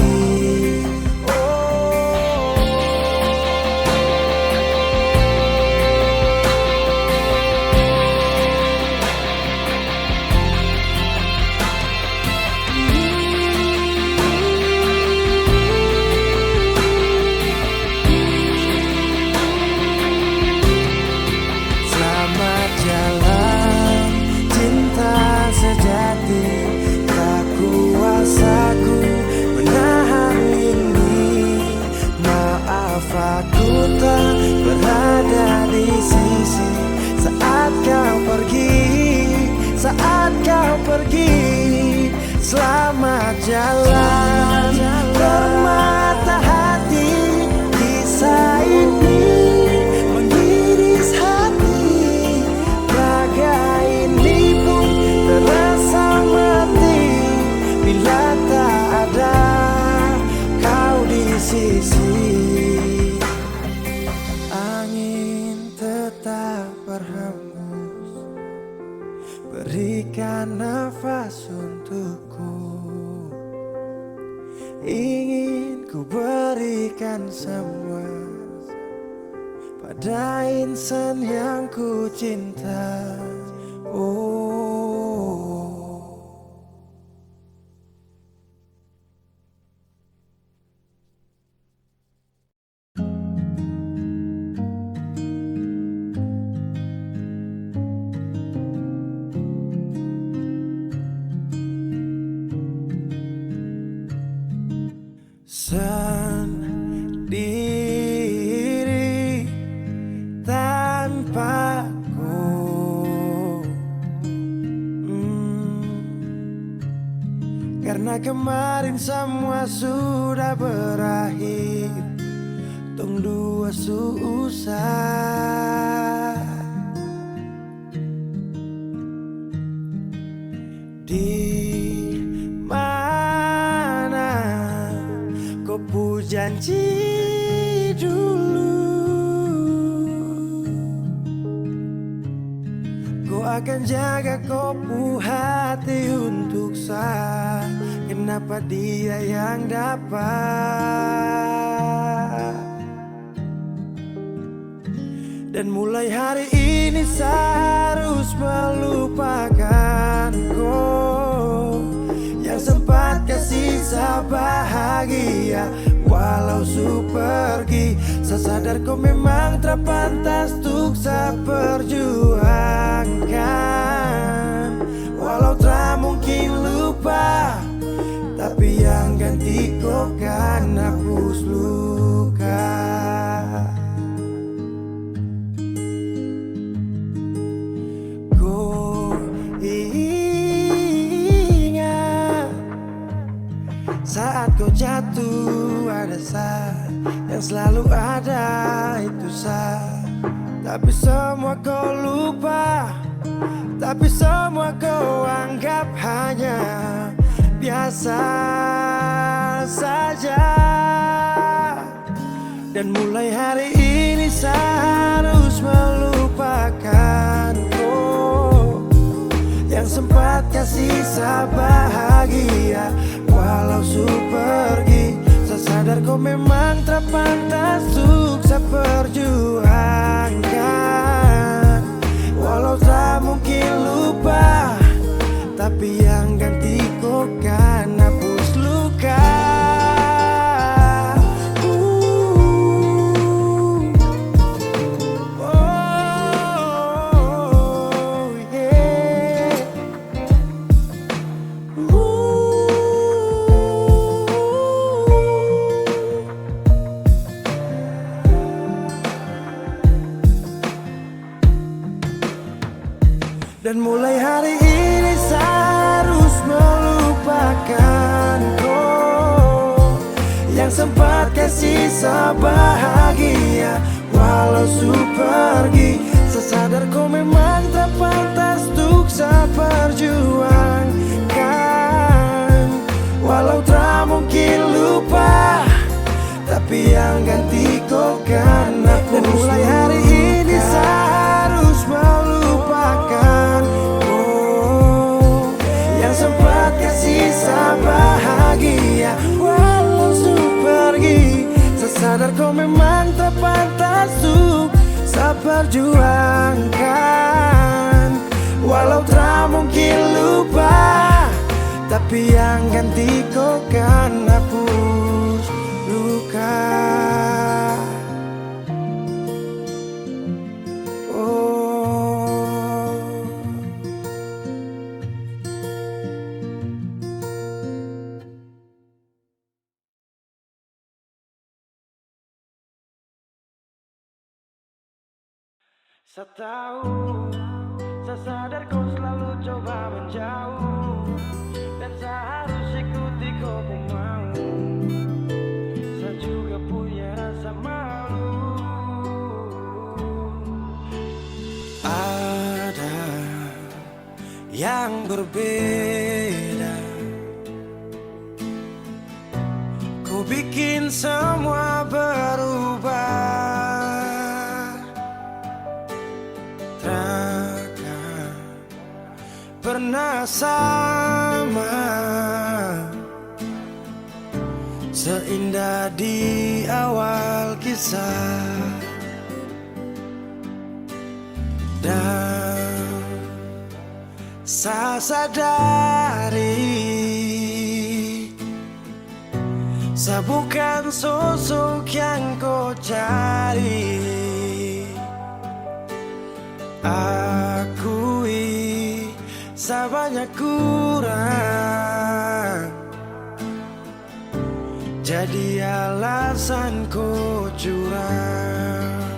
Selamat jalan cinta sejati, tak kuasaku menahan ini. Maaf aku tak berada di sisi saat kau pergi, saat kau pergi. Selamat jalan permata hati, kisah ini mengiris hati. Raga ini pun terasa mati bila tak ada kau di sisi. Angin tetap berhembus, berikan nafas untukku. Ingin ku berikan semua pada insan yang ku cinta. Oh. Sendiri tanpaku, karena kemarin semua sudah berakhir. Tong dua susah di mana kau pu janji dulu, kau akan jaga kau pu hati untuk saya. Kenapa dia yang dapat? Dan mulai hari ini saya harus melupakan kau yang sempat bisa bahagia walau su pergi. Saya sadar kau memang terpantas untuk saya perjuangkan. Walau tak mungkin lupa, tapi yang ganti kau kan hapus luka. Kau ingat saat kau jatuh, ada saat yang selalu ada itu saat. Tapi semua kau lupa, tapi semua kau anggap hanya biasa saja. Dan mulai hari ini saya harus melupakan kau yang sempat kasih saya bahagia walau su pergi. Saya sadar kau memang terpantas untuk saya perjuangkan. Walau tak mungkin lupa, tapi yang ganti kau kan hapus luka. Oh, yeah. Dan mulai hari ini saya harus melupakan kau yang sempat kasih saya bahagia walau su pergi. Saya sadar kau memang tak pantas untuk saya perjuangkan. Walau tak mungkin lupa, tapi yang ganti kau kan aku. Dan mulai hari ini saya harus melupakan kau yang sempat kasih saya bahagia walau su pergi. Saya sadar kau memang tak pantas untuk saya perjuangkan. Walau tak mungkin lupa, tapi yang ganti kau kan hapus luka. Saya tahu, saya sadar kau selalu coba menjauh, dan saya harus ikuti kau pun mau. Saya juga punya rasa malu. Ada yang berbeda, kau bikin semua berubah. Pernah sama, seindah di awal kisah. Dan saya sadari, saya bukan sosok yang kau cari. Akui saya banyak kurang, jadi alasan kau curang.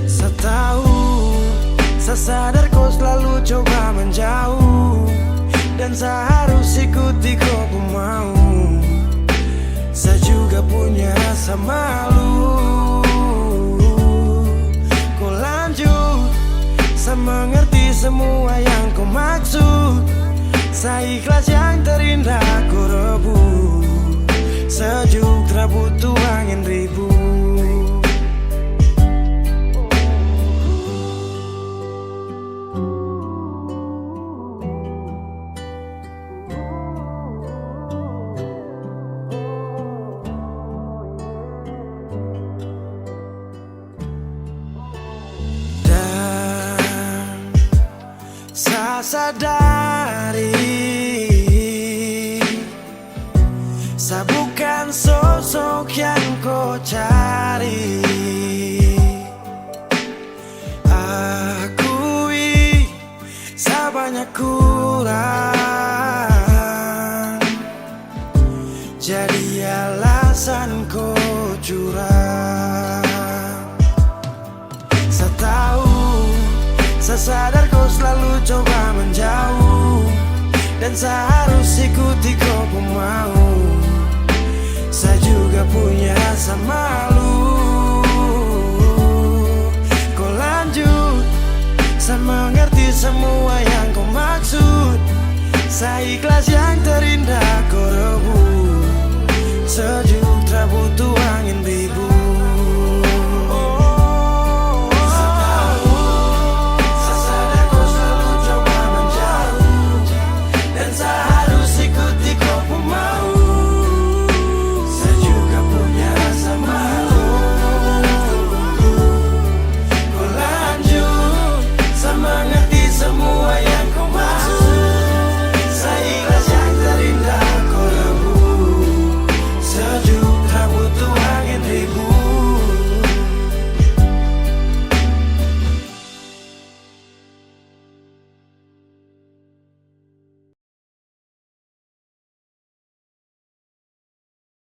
Saya tahu, saya sadar kau selalu coba menjauh, dan saya harus ikuti kau pun mau. Saya juga punya rasa malu. Kau lanjut, saya mengerti semua yang kau maksud. Saya ikhlas yang terindah kau rebut. Sejuk tak butuh angin ribut. Saya sadari, jadi alasan kau curang. Saya tahu, saya sadar kau selalu coba menjauh, dan saya harus ikuti kau pemau. Saya juga punya rasa malu. Kau lanjut, saya mengerti semua yang kau maksud. Saya ikhlas yang terindah kau rebut sejuk.